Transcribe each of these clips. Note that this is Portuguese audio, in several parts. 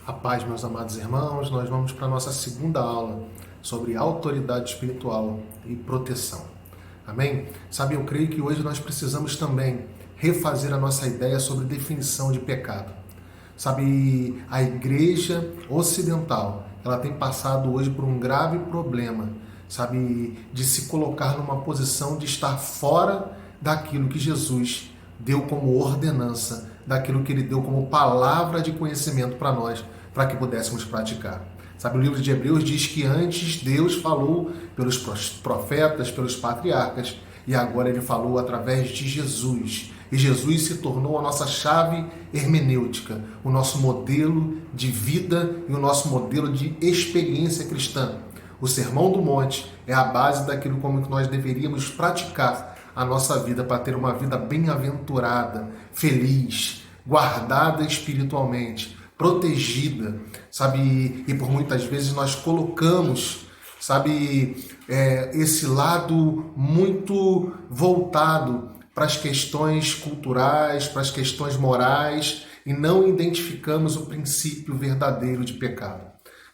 A paz, meus amados irmãos, nós vamos para a nossa segunda aula sobre autoridade espiritual e proteção. Amém? Sabe, eu creio que hoje nós precisamos também refazer a nossa ideia sobre definição de pecado. Sabe, a igreja ocidental, ela tem passado hoje por um grave problema, sabe, de se colocar numa posição de estar fora daquilo que Jesus deu como ordenança, daquilo que ele deu como palavra de conhecimento para nós, para que pudéssemos praticar. Sabe, o livro de Hebreus diz que antes Deus falou pelos profetas, pelos patriarcas, e agora ele falou através de Jesus. E Jesus se tornou a nossa chave hermenêutica, o nosso modelo de vida e o nosso modelo de experiência cristã. O Sermão do Monte é a base daquilo como que nós deveríamos praticar a nossa vida para ter uma vida bem-aventurada, feliz, guardada espiritualmente, protegida, sabe? E por muitas vezes nós colocamos, sabe, esse lado muito voltado para as questões culturais, para as questões morais e não identificamos o princípio verdadeiro de pecado.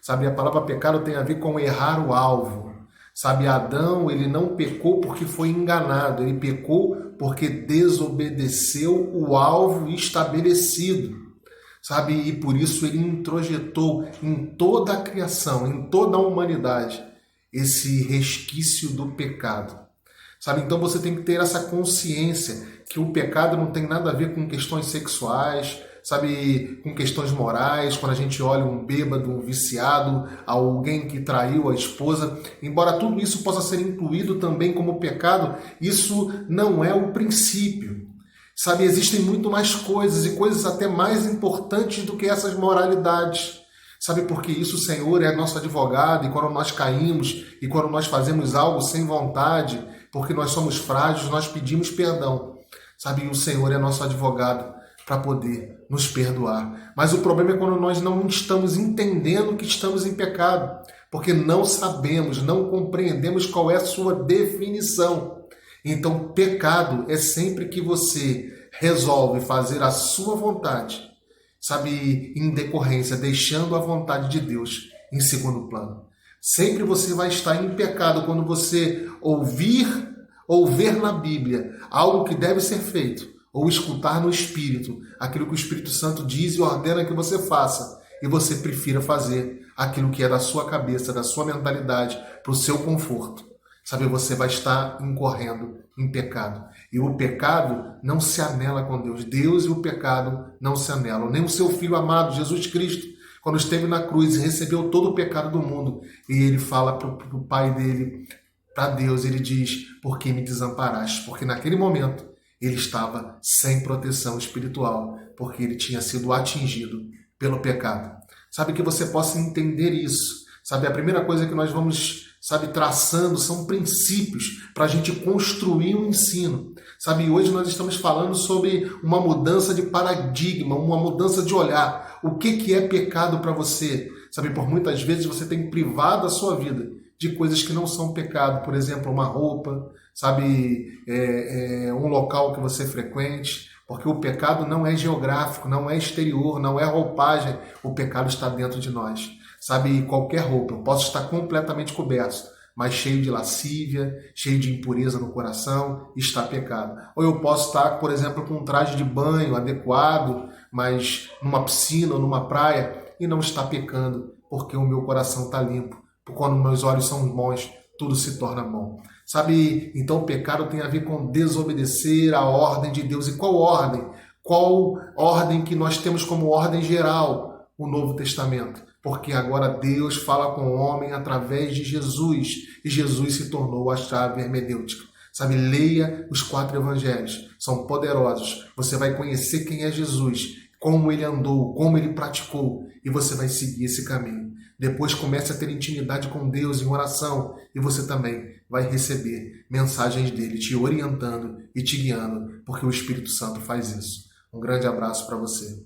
Sabe, a palavra pecado tem a ver com errar o alvo. Sabe, Adão, ele não pecou porque foi enganado, ele pecou porque desobedeceu o alvo estabelecido. Sabe, e por isso ele introjetou em toda a criação, em toda a humanidade, esse resquício do pecado. Sabe, então você tem que ter essa consciência que o pecado não tem nada a ver com questões sexuais, sabe, com questões morais, quando a gente olha um bêbado, um viciado, alguém que traiu a esposa, embora tudo isso possa ser incluído também como pecado, isso não é o princípio. Sabe, existem muito mais coisas e coisas até mais importantes do que essas moralidades. Sabe, porque isso o Senhor é nosso advogado e quando nós caímos e quando nós fazemos algo sem vontade, porque nós somos frágeis, nós pedimos perdão. Sabe, e o Senhor é nosso advogado para poder nos perdoar. Mas o problema é quando nós não estamos entendendo que estamos em pecado, porque não sabemos, não compreendemos qual é a sua definição. Então, pecado é sempre que você resolve fazer a sua vontade, sabe, em decorrência, deixando a vontade de Deus em segundo plano. Sempre você vai estar em pecado quando você ouvir ou ver na Bíblia algo que deve ser feito, ou escutar no Espírito aquilo que o Espírito Santo diz e ordena que você faça, e você prefira fazer aquilo que é da sua cabeça, da sua mentalidade, para o seu conforto. Sabe, você vai estar incorrendo em pecado. E o pecado não se anela com Deus. Deus e o pecado não se anelam. Nem o seu Filho amado, Jesus Cristo, quando esteve na cruz e recebeu todo o pecado do mundo, e ele fala para o Pai dele, para Deus, ele diz, por que me desamparaste? Porque naquele momento ele estava sem proteção espiritual, porque ele tinha sido atingido pelo pecado. Sabe, que você possa entender isso. Sabe, a primeira coisa que nós vamos, sabe, traçando são princípios para a gente construir um ensino. Sabe, hoje nós estamos falando sobre uma mudança de paradigma, uma mudança de olhar. O que é pecado para você? Sabe, por muitas vezes você tem privado a sua vida de coisas que não são pecado. Por exemplo, uma roupa, sabe, um local que você frequente. Porque o pecado não é geográfico, não é exterior, não é roupagem. O pecado está dentro de nós. Sabe, qualquer roupa, eu posso estar completamente coberto, mas cheio de lascívia, cheio de impureza no coração, está pecado. Ou eu posso estar, por exemplo, com um traje de banho adequado, mas numa piscina ou numa praia, e não está pecando, porque o meu coração está limpo. Porque quando meus olhos são bons, tudo se torna bom. Sabe, então o pecado tem a ver com desobedecer a ordem de Deus. E qual ordem? Qual ordem que nós temos como ordem geral? O Novo Testamento. Porque agora Deus fala com o homem através de Jesus. E Jesus se tornou a chave hermenêutica. Sabe, leia os 4 evangelhos. São poderosos. Você vai conhecer quem é Jesus, como ele andou, como ele praticou. E você vai seguir esse caminho. Depois comece a ter intimidade com Deus em oração. E você também vai receber mensagens dele te orientando e te guiando. Porque o Espírito Santo faz isso. Um grande abraço para você.